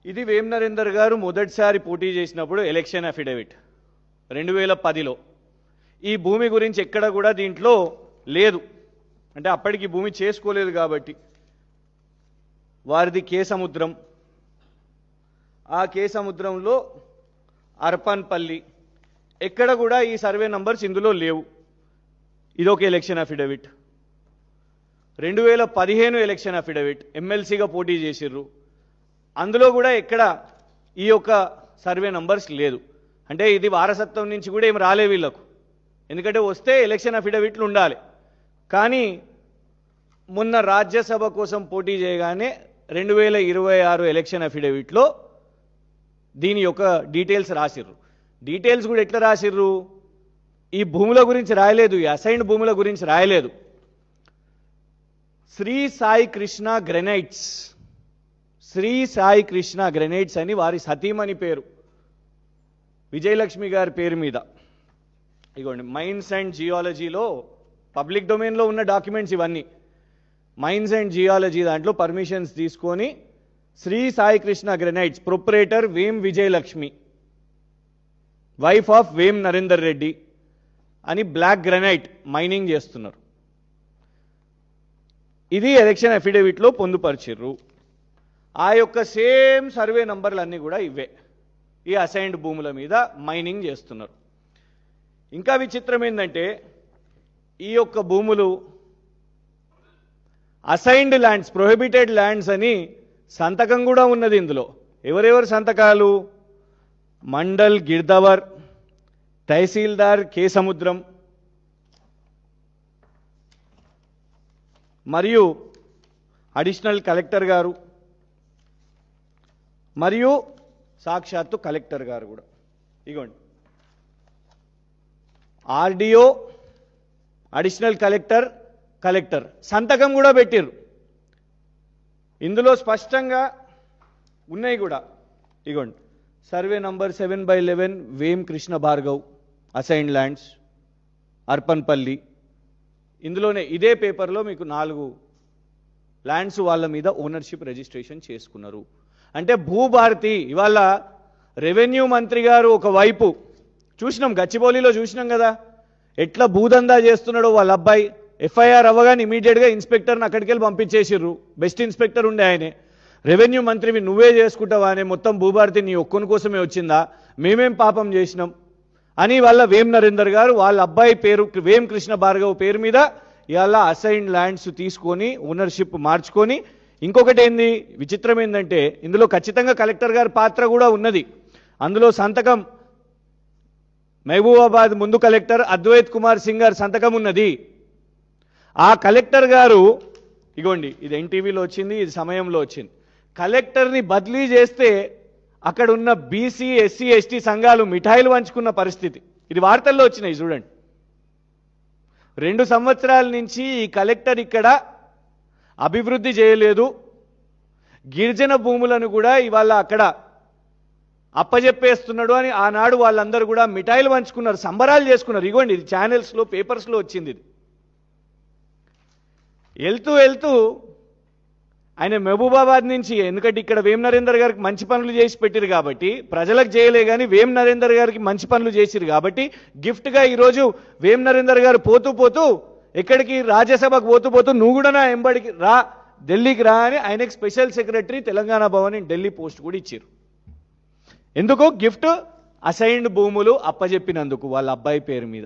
ఇది వేం నరేందర్ గారు మొదటిసారి పోటీ చేసినప్పుడు ఎలక్షన్ అఫిడవిట్ 2010లో ఈ భూమి గురించి ఎక్కడ కూడా దీంట్లో లేదు. అంటే అప్పటికి భూమి చేసుకోలేదు కాబట్టి వారిది కే సముద్రం, ఆ కే సముద్రంలో అర్పన్పల్లి ఎక్కడ కూడా ఈ సర్వే నంబర్స్ ఇందులో లేవు. ఇదొక ఎలక్షన్ అఫిడవిట్. 2015 ఎలక్షన్ అఫిడవిట్ ఎమ్మెల్సీగా పోటీ చేసిర్రు, అందులో కూడా ఎక్కడ ఈ యొక్క సర్వే నంబర్స్ లేదు. అంటే ఇది వారసత్వం నుంచి కూడా ఏం రాలే వీళ్ళకు, ఎందుకంటే వస్తే ఎలక్షన్ అఫిడవిట్లు ఉండాలి. కానీ మొన్న రాజ్యసభ కోసం పోటీ చేయగానే 2026 ఎలక్షన్ అఫిడవిట్లో దీని యొక్క డీటెయిల్స్ రాసిర్రు. డీటెయిల్స్ కూడా ఎట్లా రాసిర్రు, ఈ భూముల గురించి రాయలేదు, ఈ అసైన్డ్ భూముల గురించి రాయలేదు. శ్రీ సాయి కృష్ణ గ్రెనైట్స్, శ్రీ సాయి కృష్ణ గ్రెనైట్స్ అని వారి సతీమణి పేరు, విజయలక్ష్మి గారి పేరు మీద. ఇగోండి, మైన్స్ అండ్ జియాలజీలో పబ్లిక్ డొమైన్లో ఉన్న డాక్యుమెంట్స్ ఇవన్నీ. మైన్స్ అండ్ జియాలజీ దాంట్లో పర్మిషన్స్ తీసుకొని Shri Sai Krishna granites proprietor Vem Vijayalakshmi, wife of వేం నరేందర్ రెడ్డి అని బ్లాక్ గ్రెనైట్ మైనింగ్ చేస్తున్నారు. ఇది ఎలక్షన్ అఫిడవిట్లో పొందుపరిచిర్రు. ఆ యొక్క సేమ్ సర్వే నంబర్లు అన్నీ కూడా ఇవే, ఈ అసైన్డ్ భూముల మీద మైనింగ్ చేస్తున్నారు. ఇంకా విచిత్రం ఏంటంటే ఈ యొక్క భూములు అసైన్డ్ ల్యాండ్స్, ప్రొహిబిటెడ్ ల్యాండ్స్ అని సంతకం కూడా ఉన్నది ఇందులో. ఎవరెవరు సంతకాలు? మండల్ గిర్దవర్, తహసీల్దార్ కే సముద్రం, మరియు అడిషనల్ కలెక్టర్ గారు, మరియు సాక్షాత్తు కలెక్టర్ గారు కూడా. ఇగోండి, ఆర్డీఓ, అడిషనల్ కలెక్టర్, కలెక్టర్ సంతకం కూడా పెట్టిర్రు. ఇందులో స్పష్టంగా ఉన్నాయి కూడా. ఇగోండి, survey number 7/11 Vem Krishna Bhargav assigned lands Arpanpalli. ఇందులోనే ఇదే పేపర్లో మీకు 4 ల్యాండ్స్ వాళ్ళ మీద ఓనర్షిప్ రిజిస్ట్రేషన్ చేసుకున్నారు. అంటే భూభారతి ఇవాళ రెవెన్యూ మంత్రి గారు ఒకవైపు చూసినాం, గచ్చిబౌలిలో చూసినాం కదా ఎట్లా భూదందా చేస్తున్నాడో వాళ్ళ అబ్బాయి. ఎఫ్ఐఆర్ అవ్వగానే ఇమీడియట్గా ఇన్స్పెక్టర్ని అక్కడికి వెళ్ళి పంపించేసిర్రు. బెస్ట్ ఇన్స్పెక్టర్ ఉండే ఆయనే. రెవెన్యూ మంత్రివి నువ్వే చేసుకుంటావా అనే, మొత్తం భూభారతి నీ ఒక్కని కోసమే వచ్చిందా, మేమేం పాపం చేసినాం అని వాళ్ళ వేం నరేందర్ గారు వాళ్ళ అబ్బాయి పేరు వేం కృష్ణ భార్గవ్ పేరు మీద ఇవాళ అసైన్డ్ ల్యాండ్స్ తీసుకొని ఓనర్షిప్ మార్చుకొని. ఇంకొకటి ఏంది విచిత్రం ఏంటంటే ఇందులో ఖచ్చితంగా కలెక్టర్ గారి పాత్ర కూడా ఉన్నది. అందులో సంతకం మహబూబాబాద్ ముందు కలెక్టర్ అద్వైత్ కుమార్ సింగ్ గారి సంతకం ఉన్నది. ఆ కలెక్టర్ గారు ఇగోండి, ఇది ఎన్టీవీలో వచ్చింది, ఇది సమయంలో వచ్చింది. కలెక్టర్ని బదిలీ చేస్తే అక్కడ ఉన్న బీసీ ఎస్సీ ఎస్టీ సంఘాలు మిఠాయిలు పంచుకున్న పరిస్థితి. ఇది వార్తల్లో వచ్చినాయి చూడండి. 2 సంవత్సరాల నుంచి ఈ కలెక్టర్ ఇక్కడ అభివృద్ధి చేయలేదు. గిరిజన భూములను కూడా ఇవాళ అక్కడ అప్పజెప్పేస్తున్నాడు అని ఆనాడు వాళ్ళందరూ కూడా మిఠాయిలు పంచుకున్నారు, సంబరాలు చేసుకున్నారు. ఇగోండి, ఇది ఛానల్స్లో పేపర్స్లో వచ్చింది. ఇది వెళ్తూ ఆయన మహబూబాబాద్ నుంచి, ఎందుకంటే ఇక్కడ వేం నరేందర్ గారికి మంచి పనులు చేసి పెట్టిరు కాబట్టి, ప్రజలకు చేయలే కానీ వేం నరేందర్ గారికి మంచి పనులు చేసిరు కాబట్టి గిఫ్ట్గా ఈరోజు వేం నరేందర్ గారు పోతూ ఎక్కడికి రాజ్యసభకు పోతూ నువ్వు కూడా నా ఎంబడికి రా, ఢిల్లీకి రా అని ఆయనకి special secretary Telangana Bhavan Delhi post కూడా ఇచ్చారు. ఎందుకు? గిఫ్ట్ అసైన్డ్ భూములు అప్పజెప్పినందుకు వాళ్ళ అబ్బాయి పేరు మీద.